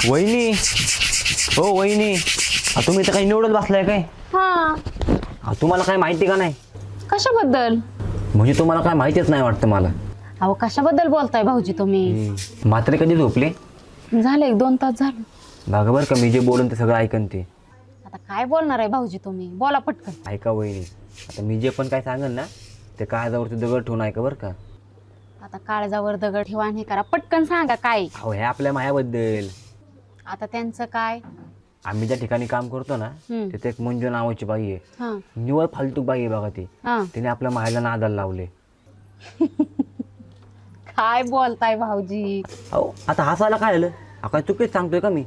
वहिनी, हो वहिनी, तुम्ही तर काही निवडत बसलाय काय? हा. तुम्हाला काय माहिती का नाही? कशाबद्दल? म्हणजे तुम्हाला काय माहितीच नाही वाटतं मला. अहो कशाबद्दल बोलताय भाऊजी तुम्ही? मात्र कधी झोपले? झाले 1-2 तास झाले. बघा बरं का, मी जे बोलून ते सगळं ऐकन ते. आता काय बोलणार आहे भाऊजी तुम्ही? बोला पटकन. ऐका वहिनी, आता मी जे पण काय सांगेन ना ते काळजावरती दगड ठेवून ऐका बरं का. आता काळजावर दगड ठेवा आणि हे करा, पटकन सांगा काय. अहो हे आपल्या मायाबद्दल. आता त्यांचं काय? आम्ही ज्या ठिकाणी काम करतो ना तिथे एक मंजू नावाची बाई आहे. हा निवळ फालतू बाई आहे बघा ती. हा. तिने आपल्या मायाला नादाला लावले. काय बोलताय भाऊजी? अहो आता हसायला काय आलं? काय चुकीच सांगतोय का मी?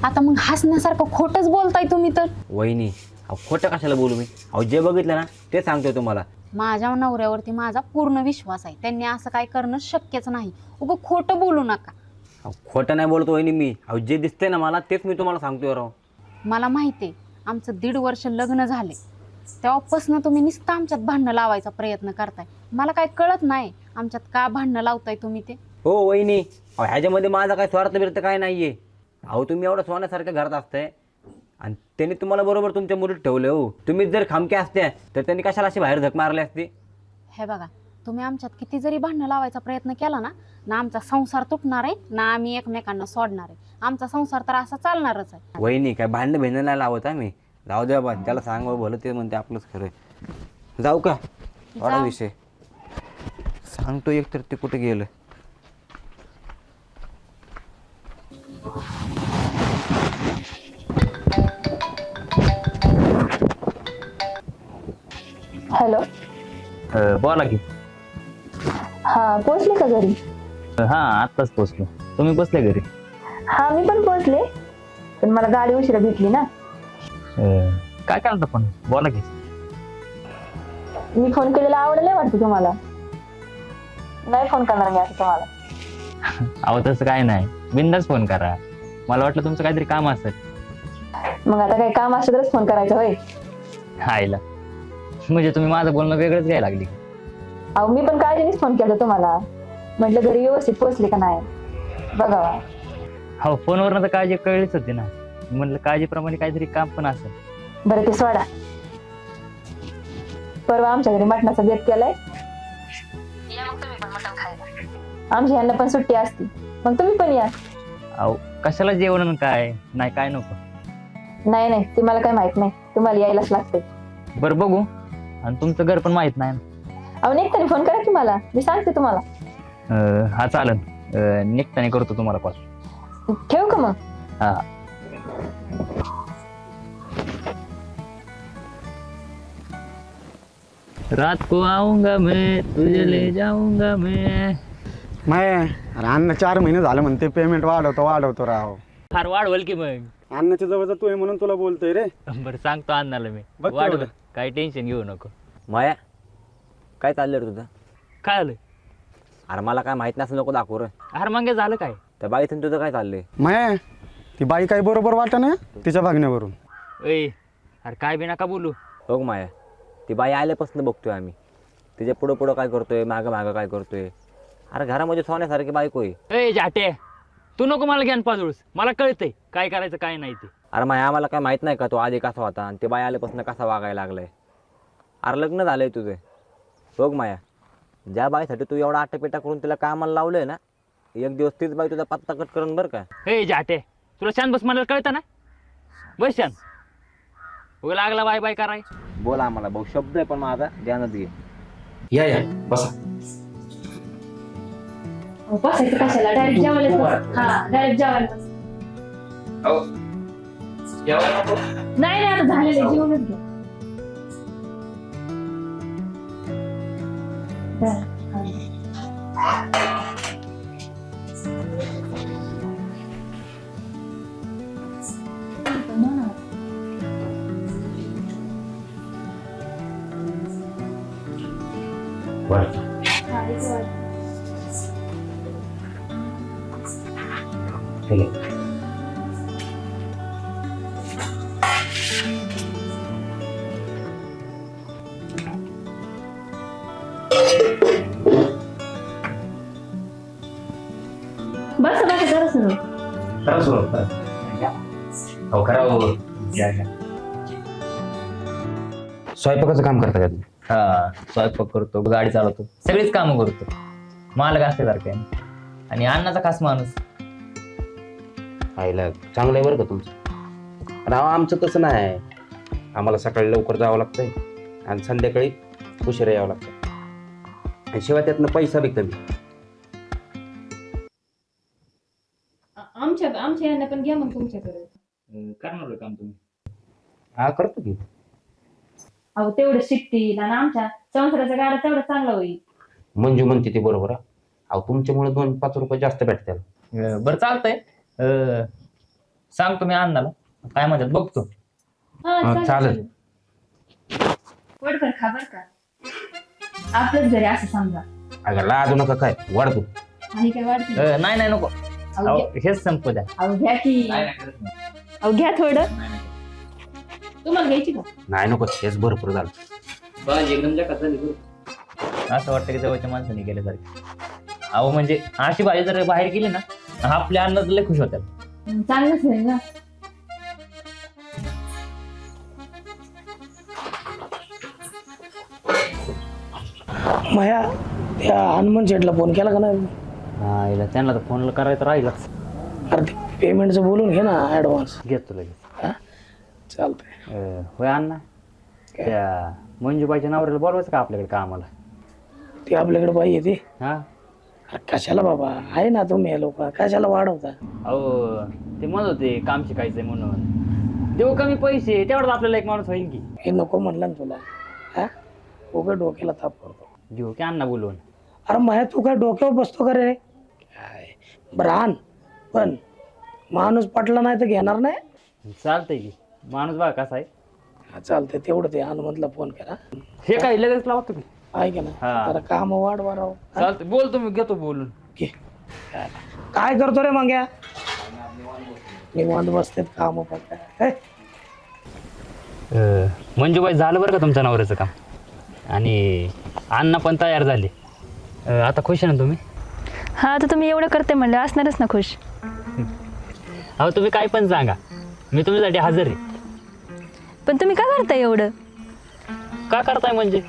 आता मग हसण्यासारखं खोटच बोलताय तुम्ही तर. वहिनी, अहो खोटं कशाला बोलू मी? अहो जे बघितलं ना ते सांगतोय तुम्हाला. माझ्या नवऱ्यावरती माझा पूर्ण विश्वास आहे, त्यांनी असं काय करणं शक्यच नाही. उगं खोटं बोलू नका. अहो खोटं नाही बोलतो वहिनी मी. अहो जे दिसतंय ना मला तेच मी तुम्हाला सांगतोय राव. मला माहिती आहे, आमचं 1.5 वर्ष लग्न झाले तेव्हापासून तुम्ही नुसतं आमच्यात भांडणं लावायचा प्रयत्न करताय. मला काय कळत नाही आमच्यात का भांडणं लावताय तुम्ही ते. हो वहिनी, अहो ह्याच्यामध्ये माझा काय स्वार्थ बिर्थ काय नाहीये. अहो तुम्ही एवढं सोन्यासारख्या घरात असताय आणि त्यांनी तुम्हाला बरोबर तुमच्या मुलीत ठेवलं. हो तुम्हीच जर खामके असते तर त्यांनी कशाला अशी बाहेर झक मारली असती? हे बघा, तुम्ही आमच्यात किती जरी भांडणं लावायचा प्रयत्न केला ना, ना आमचा संसार तुटणार आहे ना आम्ही एकमेकांना सोडणार आहे. आमचा संसार तर असा चालणारच आहे. वहिनी काय भांडणं भेंडणं नाही लावत आम्ही. जाऊ द्या बा, त्याला सांग भलं ते म्हणते आपलंच खरं. जाऊ का? वाढा जाऊ. विषय सांगतो एक तर ते कुठे गेलं. हॅलो. बोला की. हा, पोचले का घरी? हा आत्ताच पोचलो. तुम्ही बसले घरी? हा, मी पण पोचले, पण मला गाडी उशिरा भेटली ना. काय करता पण? बोला की. मी फोन केलेला आवडलंय वाटतं तुम्हाला. नाही फोन करणार मी असं तुम्हाला. अहो तसं काय नाही, बिंदास फोन करा. मला वाटलं तुमचं काहीतरी काम असेल. मग आता काही काम असलं तरच फोन करायचं होय? आईला, म्हणजे तुम्ही माझं बोलणं वेगळंच घ्यायला लागली. अहो मी पण काळजीनेच फोन केला तुम्हाला. म्हटलं घरी व्यवस्थित पोचले का नाही बघावा. हो फोनवरनं तर काळजी कळलीच होती ना. म्हटलं काळजीप्रमाणे काहीतरी काम पण असेल. बरं ते सोडा. परवा आमच्या घरी मटणाचा बेत केलाय, या मग तुम्ही पण मटण खायला. आमच्या ह्यांना पण सुट्टी असती, मग तुम्ही पण या. अहो कशाला जेवण काय नाही, काय नको. नाही नाही, ते मला काय माहित नाही, तुम्हाला यायलाच लागतंय. बरं बघू. आणि तुमचं घर पण माहित नाही ना. अहो निघताना फोन करा की मला, मी सांगते तुम्हाला. हा चालेल, निघताना करतो तुम्हाला कॉल. ठेवू का मग? हा. रात को आऊंगा मैं तुझे ले जाऊंगा मैं. अरे अन्न 4 महिने झालं म्हणते पेमेंट वाढवतो राव. फार वाढवल की मग. अन्नाच्या जवळ तू आहे म्हणून तुला बोलतोय रे. बरं सांगतो अन्नाला मी. बघ वाढवल, तेवढं. काही टेन्शन घेऊ नको. माया, काय चाललंय रे तुझं? काय आलं? अरे मला काय माहित नसलं नको दाखवू रे. अरे मग झालं काय? त्या बाईतून तुझं काय चाललंय? माया, ती बाई काही बरोबर वाटत ना तिच्या बघण्यावरून. ए अरे काय बी नका बोलू. हो माया, ती बाई आल्यापासून बघतोय आम्ही. तिच्या पुढं पुढं काय करतोय, मागं मागं काय करतोय. अरे घरामध्ये सोन्यासारखी बायको आहे. ए जाटे, तू नको मला ज्ञान पाजळूस. मला कळतंय काय करायचं काय नाही ते. अरे माया, आम्हाला काय माहित नाही का तो आधी कसा होता आणि ते बाई आल्यापासून कसा वागायला लागलाय. अरे लग्न झालंय तुझं. बघ माया, ज्या बाईसाठी तू एवढा आटापिटा करून तिला कामाला लावलंय ना, एक दिवस तीच बाई तुझा पत्ता कट करून बरं का. ए जाटे, तुला शांत बस म्हणायला कळतं ना. बस शांत. उगा लागला बाय बाय कराय. बोला आम्हाला भाऊ, शब्द आहे पण माझा ध्यानात घे. या या बसा. बसायचं कशाला? डायरेक्ट जेवायला बस. हा, डायरेक्ट जेवायला बस. अहो जेवायला नको? नाही नाही, आता झालेलं जेवणच घ्या. बरं, हा. हा, इथे वाढ. ठीक आहे. बस बस, जरा सुरू. करा सुरुवात करा. हो करा हो. स्वयंपाकाचं काम करता का तुम्ही? हा स्वयंपाक करतो, गाडी चालवतो, सगळीच कामं करतो. मालक असल्यासारखं आहे. आणि अण्णाचा खास माणूस. आईला चांगलं आहे बरं का तुमचं. राव आमचं तसं नाही. आम्हाला सकाळी लवकर जावं लागतंय आणि संध्याकाळी उशिरा यावं लागतं. आणि शिवाय त्यातनं पैसा बी कमी. आमच्या यांना पण घ्या मग तुमच्याकडे. करणार काम तुम्ही? हा करतो की. अहो तेवढं शिकतील आणि आमच्या संसाराचा गाडा तेवढा चांगला होईल. मंजू म्हणते ते बरोबर आहे. अहो तुमच्यामुळे 2-5 रुपये जास्त भेटतात. बरं चालतंय. सांगतो मी अण्णाला काय म्हणतात बघतो. हा, चालेल. वडकर खा बर का. आपलंच घरी असं समजा. अगं लाजू नका काय वाढतो. आणि काय वाटत नाही नाही नको. अहो, हेच संपू द्या. अहो घ्या की. अहो घ्या थोडं. तुम्हाला घ्यायची का? नाही नको हेच भरपूर झालं. असं वाटतं की जवळच्या माणसाने गेल्यासारखे. अहो म्हणजे अशी भाजी जर बाहेर गेली ना आपल्या अन्न लय खुश होतात. चांगलंच आहे ना. माया त्या हनुमान शेटला फोन केला का नाही? त्यांना तर फोन करायचं राहिलंच. अरे ते पेमेंटचं बोलून घे ना ॲडव्हान्स. घेतो लगेच. चालतंय. होय अण्णा त्या मंजूबाईच्या नवऱ्याला बोलवायचं का आपल्याकडे कामाला? ते आपल्याकडे पाहिजे ते. हा अरे कशाला बाबा आहे ना तुम्ही लोक कशाला वाढवता? अहो ते म्हणत होते काम शिकायचंय म्हणून. देऊ कमी पैसे तेवढं आपल्याला एक माणूस होईल की. हे नको म्हणलं ना तुला. हा उघड डोक्याला ताप करतो. घेऊ की अण्णा बोलवून. अरे माया तू काय डोक्यावर बसतो का रे? काय बरं आण पण माणूस पटला नाही तर घेणार नाही. चालतंय की. माणूस बघा कसा आहे. हा, चालतंय तेवढं ते हनुमंतला फोन करा. हे काय लगेच लावतो की. ऐका ना हा. जरा काम वाढवा राव. चालतंय बोलतो मी घेतो बोलून. घे. काय करतो रे मग या निवांत बसतेत काम फक्त. मंजूबाई झालं बरं का तुमच्या नवऱ्याचं काम. आणि अण्णा पण तयार झाले. आता खुश आहे ना तुम्ही? हा तर तुम्ही एवढं करते म्हणलं असणारच ना खुश. अहो तुम्ही काय पण सांगा मी तुमच्यासाठी हजर आहे. पण तुम्ही का करताय एवढं? का करताय म्हणजे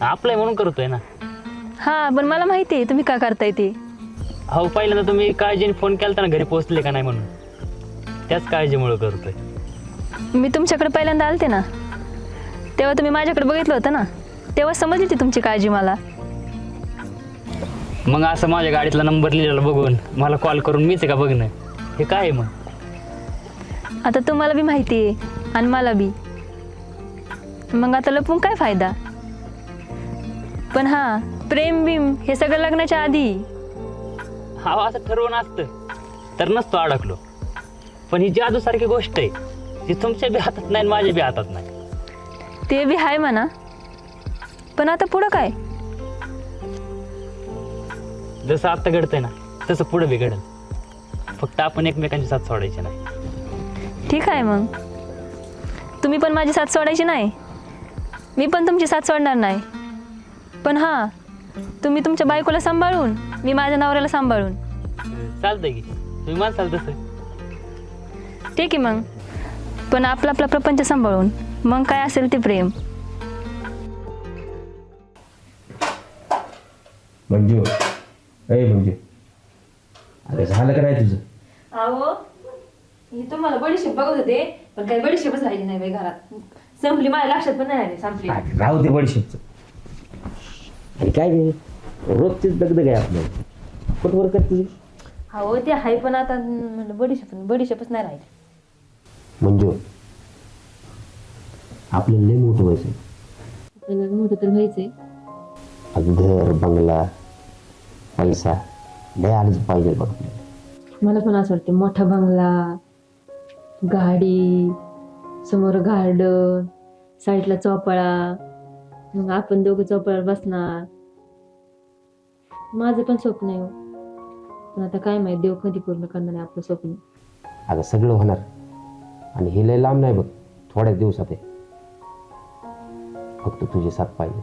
आपलंय म्हणून करतोय ना. हा पण मला माहिती आहे तुम्ही का करताय ते. अहो पहिल्यांदा तुम्ही काळजीने फोन केला ना घरी पोहोचले का नाही म्हणून. त्याच काळजीमुळे करतोय. मी तुमच्याकडे पहिल्यांदा आलते ना तेव्हा तुम्ही माझ्याकडे बघितलं होतं ना तेव्हा समजली ती तुमची काळजी मला. मग असं माझ्या गाडीतला नंबर लिहिलेला बघून मला कॉल करून मीच आहे का बघणं हे काय आहे मग? आता तुम्हाला बी माहिती आहे आणि मला बी. मग आता लपून काय फायदा? पण हा प्रेम बिम हे सगळं लग्नाच्या आधी. हा असं ठरवून असतं तर नसतो अडकलो. पण ही जादूसारखी गोष्ट आहे ती तुमच्या बी हातात नाही माझ्या बी हातात नाही. ते बी आहे म्हणा पण आता पुढं काय? जसं आता घडतंय ना तसं पुढे बी घडेल. फक्त आपण एकमेकांची साथ सोडायची नाही. ठीक आहे मग तुम्ही पण माझी साथ सोडायची नाही मी पण तुमची साथ सोडणार नाही. पण हां तुम्ही तुमच्या बायकोला सांभाळून मी माझ्या नवऱ्याला सांभाळून. चालतंय की तुम्ही माणसाल तसं. ठीक आहे मग पण आपला आपला प्रपंच सांभाळून मग काय असेल ते प्रेम. मंजू मंजू अरे झालं का नाही तुझं? अहो हे तुम्हाला बडीशेप बघत होते पण काही बडीशेपच राहिली नाही बाई घरात. संपली माझ्या लक्षात पण नाही आली संपली. राहू दे बडीशेपचं. आणि काय गे रोजचीच दगदग आहे आपल्याला. कुठवर कर तुझी? हो ते आहे पण आता म्हणलं बडीशेपच नाही राहिली. मंजू आपल्याला लय मोठं व्हायचं. आपल्याला मोठं तर व्हायचंय. घर बंगला पैसा लय आलंच पाहिजे बघ. मला पण असं वाटतं मोठा बंगला गाडी समोर गार्डन साईडला चौपाळा मग आपण दोघं चौपाळ्यावर बसणार. माझं पण स्वप्न आहे पण आता काय माहिती देव कधी पूर्ण करणार आहे आपलं स्वप्न. आता सगळं होणार आणि हे लय लांब नाही बघ थोड्याच दिवसात आहे. फक्त तुझी साथ पाहिजे.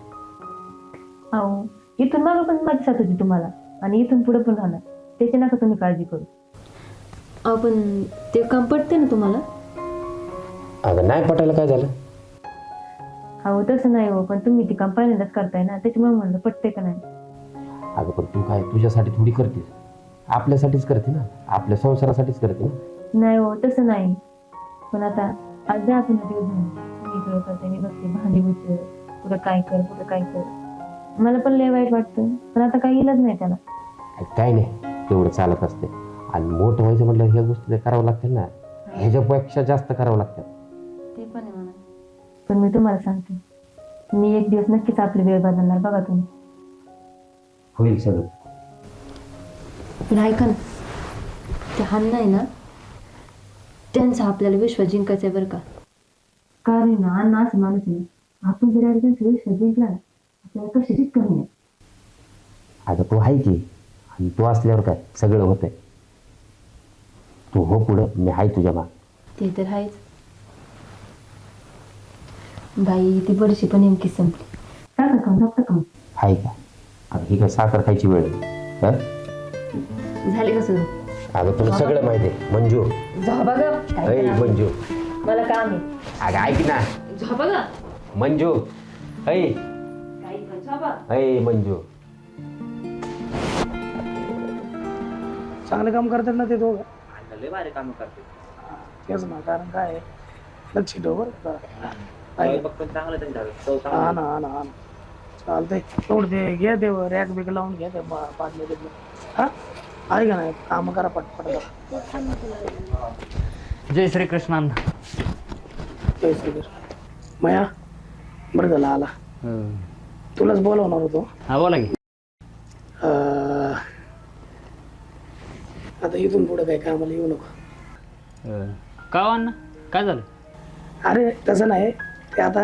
अहो इथून मागं पण माझी साथ होती तुम्हाला आणि इथून पुढे पण राहणार त्याची नका तुम्ही काळजी करू. पण ते काम पटते ना तुम्हाला? अगं नाही पटायला काय झालं? हो तसं नाही हो, पण तुम्ही ती काम पहिल्यांदाच करताय ना, त्याच्यामुळे म्हणलं पटते का नाही. अगं पण तू काय तुझ्यासाठी थोडी करतेस, आपल्यासाठीच करते ना, आपल्या संसारासाठीच करते ना. नाही हो तसं नाही, पण आता आज जा आपण दिवस मी इकडे करते, मी बघते भांडी उचल, कुठं काय कर कुठं काय कर. मला पण लय वाईट वाटतं, पण आता काही इलाज नाही त्याला. काय नाही, तेवढं चालत असते. आणि मोठं व्हायचं म्हटलं ह्या गोष्टी तर करावं लागतील ना, ह्याच्यापेक्षा जास्त करावं लागतं. ते पण आहे म्हणा, पण मी तुम्हाला सांगते, मी एक दिवस नक्कीच आपली वेळ बदलणार बघा तुम्ही. होईल सगळं. पण ऐका ना, ते अण्णा आहे ना, त्यांचा आपल्याला विश्वास जिंकायचा आहे बरं का. कारण ना अण्णा असं माणूस आहे, आपण जर एकदा त्यांचा विश्वास जिंकला ना, आपल्याला कशाचीच कमी नाही. अगं तू आहे की, आणि तू असल्यावर काय सगळं होतंय. तू हो पुढं, मी आहे तुझ्या माग. ते तर आहेच. बाई ती बरीचशी पण नेमकी संपली. टाका काम टाकता काम. आहे का? अगं ही काय साखर खायची वेळ आहे? हं? झाले का सुरू? अगं तुला सगळं माहिती आहे. मंजू, झोपा ग. काय ऐ करा? मंजू, मला काम आहे. अगं ऐक ना झोपा ग. मंजू, ऐ काही पण झोपा. ऐ मंजू. चांगलं काम करतात ना ते दोघं. लय भारी काम करते. तेच ना, कारण काय आहे, लक्ष ठेव बरं का. पण चांगलं त्यांच्या हा ना हा ना हा ना, चालतंय. तेवढं ते घे ते रॅक बिक लावून घे ते पाडले ते. हा आहे का नाही, काम करा पटपट. जय श्रीकृष्ण अण्णा. जय श्रीकृष्ण. मया बरं झालं आला, तुलाच बोलवणार होतो. हा बोला की. आता इथून पुढे काय कामाला येऊ नको. का हो अण्णा, काय झालं? अरे तसं नाही, ते आता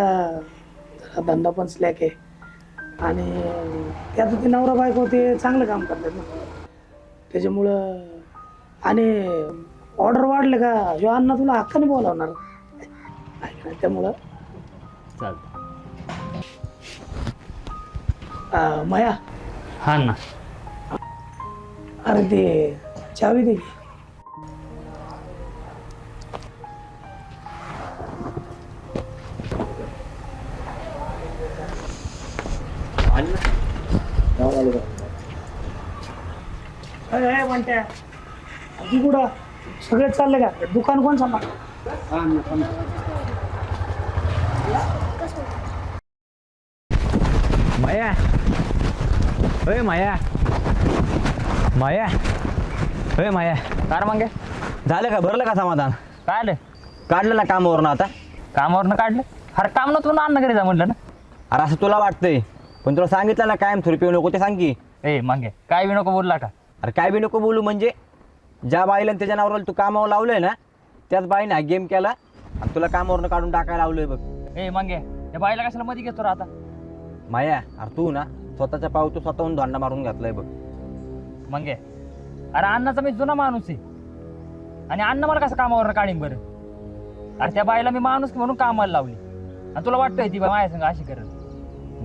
जरा धंदा पण स्लॅक आहे, आणि ते आता ते नवरा बायको ते चांगलं काम करतात ना, त्याच्यामुळं. आणि ऑर्डर वाढले का ह्यो अण्णा तुला हक्काने बोलावणार आहे का नाही, त्यामुळं. चालतं. मया, हा अण्णा. अरे ते चावी दे की. अरे म्हणत्या ती कुठं सगळेच चालले का? दुकान कोण सांभाळ? माया, अय माया, माया, अय माया. कार मग झालं का, भरलं का समाधान? काय आलं? काढलं ना कामावरनं आता? कामावरनं काढलं? अरे काम नव्हतं ना, अण्णा घरी जा म्हटलं ना. अरे असं तुला वाटतंय, पण तुला सांगितलं ना कायम स्वरूपी येऊ नको, ते सांग की. ए मागे काय बी नको बोलला का? अरे काय बी नको बोलू म्हणजे, ज्या बाईला आणि त्याच्या नावावर तू कामावर लावलंय ना, त्याच बाईने हा गेम केला आणि तुला कामावरनं काढून टाकायला लावलंय बघ. ए मागे त्या बाईला कशाला मध्ये घेतो रे आता? माया, अरे तू ना स्वतःच्या पाव तू स्वतःहून दांडा मारून घातलाय बघ. मंगे अरे अण्णाचा मी जुना माणूस आहे, आणि अण्णा मला कसं कामावर काढीन बरं? अरे त्या बाईला मी माणूस म्हणून कामाला लावली, आणि तुला वाटतंय ती बाई माझ्या संग अशी करत?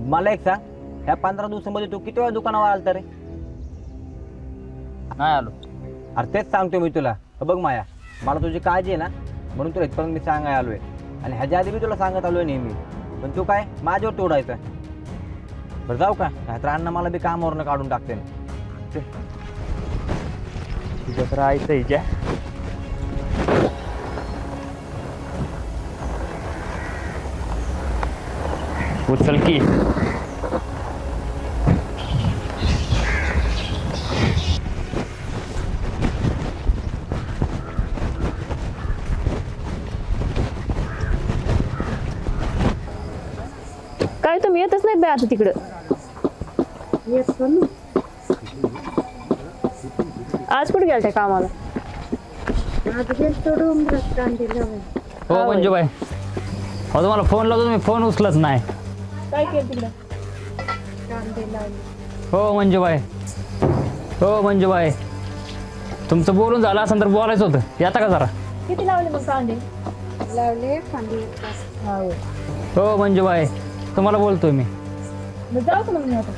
मला एक सांग, ह्या 15 दिवसामध्ये तू किती वेळा दुकानावर आलता रे? नाही आलो. अरे तेच सांगतो मी तुला. बघ माया, मला तुझी काळजी आहे ना, म्हणून तुला इथपर्यंत मी सांगायला आलोय, आणि ह्याच्या आधी मी तुला सांगत आलोय नेहमी, पण तू काय माझ्यावर तोडायचं. बरं जाऊ का? नाहीतर अण्णा मला बी कामावरनं काढून टाकते. तुझ्या तर आईचं हिच्या उचल की. काय तुम्ही येतच नाही बाई आता तिकडं? आज कुठे गेलते कामाला? हो मंजूबाई, हो तुम्हाला फोन लावतो, तुम्ही फोन उचलत नाही. काय केलं तिकडं? हो मंजूबाई, हो मंजूबाई, तुमचं बोलून झालं असं तर बोलायचं होतं, येता का जरा? किती लावले मग कांदे? हो मंजूबाई, तुम्हाला बोलतोय मी. मग जाऊ का मग मी आता?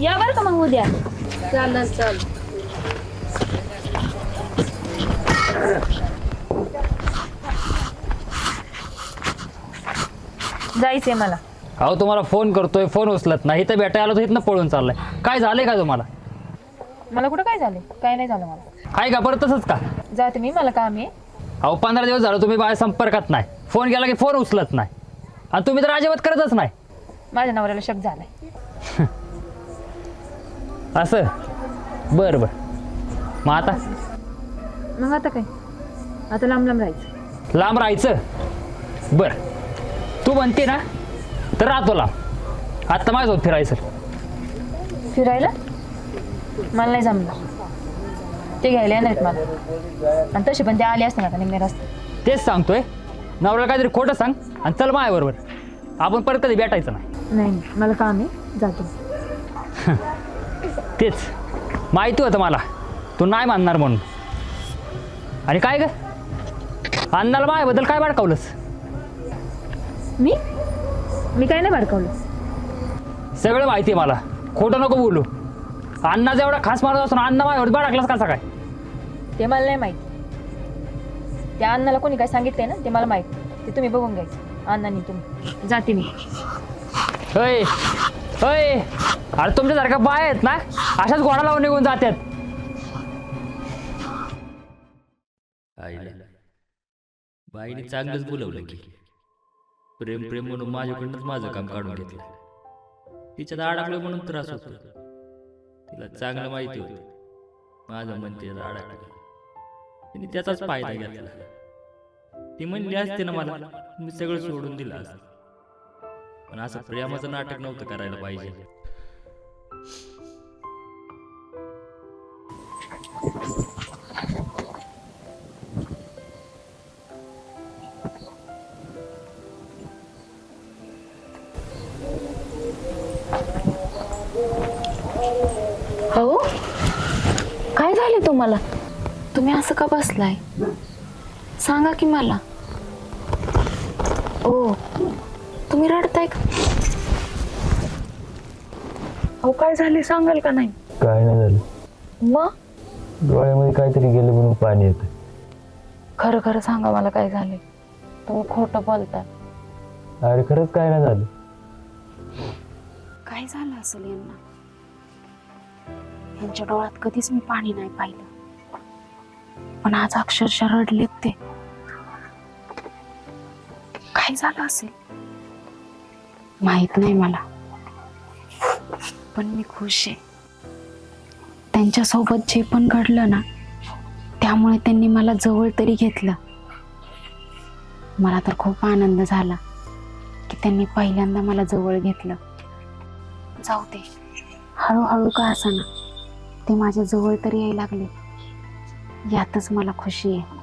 या बरं का मग उद्या. चालेल चल. जायचंय मला. अहो तुम्हाला फोन करतोय, फोन उचलत नाही. इथं भेटायला आलो तर इथनं पळून चाललाय. काय झालंय का तुम्हाला? मला कुठं काय झालं? काय नाही झालं मला. आहे का परत तसंच का? जाते मी, मला काम आहे. अहो 15 दिवस झालं तुम्ही माझ्या संपर्कात नाही. फोन केला की फोन उचलत नाही आणि तुम्ही तर अजिबात करतच नाही. माझ्या नवऱ्याला शक झालाय. असं बरं बरं. मग आता मग आता काय? आता लांब लांब राहायचं. लांब राहायचं? बरं तू म्हणते ना तर राहतो लांब. आत्ता माझ्यासोबत फिरायचं. फिरायला मला नाही जमलं. ते घ्यायला येणार आहेत मला. आणि तसे पण ते आले असते ना आता निम्मे रस्ते. तेच सांगतोय. नवऱ्याला काहीतरी खोटं सांग आणि चल माझ्याबरोबर. आपण परत कधी भेटायचं नाही. नाही मला काम आहे, जातो. तेच माहिती होतं मला तू नाही मानणार म्हणून. आणि काय ग अण्णाला माझ्याबद्दल काय भडकावलंस? मी काय नाही भडकवलं. सगळं माहिती आहे मला. खोटं नको बोलू. अण्णाचा एवढा खास माणूस असून अण्णा माझ्यावर भडकलास कसा काय? ते मला नाही माहिती. त्या अण्णाला कोणी काय सांगितलंय ना ते मला माहिती. ते तुम्ही बघून घ्यायचं अण्णांनी. तुम्ही जाते मी. होय होय. अरे तुमच्यासारख्या बाय आहेत ना अशाच घोडा लावून निघून जातात. बाईने चांगलंच बोलवलं की प्रेम प्रेम म्हणून माझ्याकडूनच माझं काम काढून घेतलं. तिच्यात अडकलं म्हणून त्रास होतो. तिला चांगलं माहिती होतं माझं मन तिच्यात अडकलं. तिने त्याचाच फायदा घेतला. ती म्हणली असते ना मला मी सगळं सोडून दिलं असतं. पण असं प्रेमाचं नाटक नव्हतं करायला पाहिजे. हो काय झाले तुम्हाला? तुम्ही असं का बसलाय? सांगा की मला. ओ तुम्ही रडताय का? अहो काय झाले सांगाल का नाही? काय नाही झालं. मग डोळ्यामध्ये काहीतरी गेलं म्हणून पाणी येतं. खरं खरं सांगा मला काय झाले. तुम्ही खोटं बोलताय. अरे खरंच काय नाही झालं. काय झालं असेल यांना? यांच्या डोळ्यात कधीच मी पाणी नाही पाहिलं, पण आज अक्षरशः रडलेत ते. काय झालं असेल माहित नाही मला, पण मी खुश आहे. त्यांच्यासोबत जे पण घडलं ना त्यामुळे त्यांनी मला जवळ तरी घेतलं. मला तर खूप आनंद झाला की त्यांनी पहिल्यांदा मला जवळ घेतलं. जाऊ दे, हळूहळू का असेना ते माझ्या जवळ तरी यायला लागले. यातच मला खुशी आहे.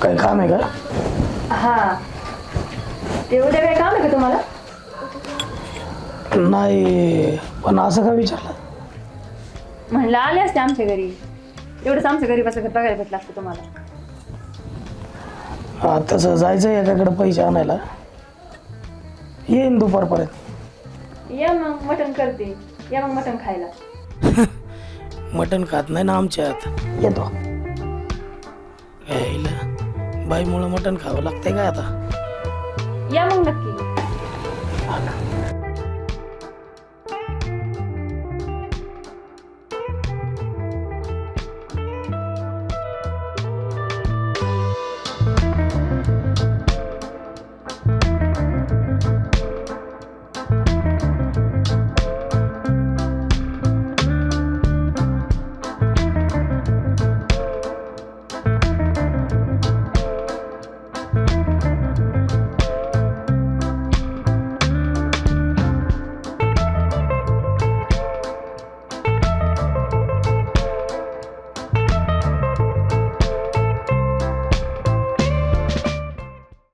काय काम आहे का? हा ते उद्या काय काम आहे का तुम्हाला? नाही, पण असं का विचारलं? म्हणलं आले असते आमच्या घरी. एवढंच आमच्या घरी बघायला भेटलं असतं तुम्हाला. हा तसं जायचं एकाकडे पैसे आणायला. येईन दुपारपर्यंत. या मग मटण करते. या मग मटण खायला. मटण खात नाही ना आमच्यात. येतो. बाईमुळे मटण खावं लागतंय काय आता? या मग नक्की.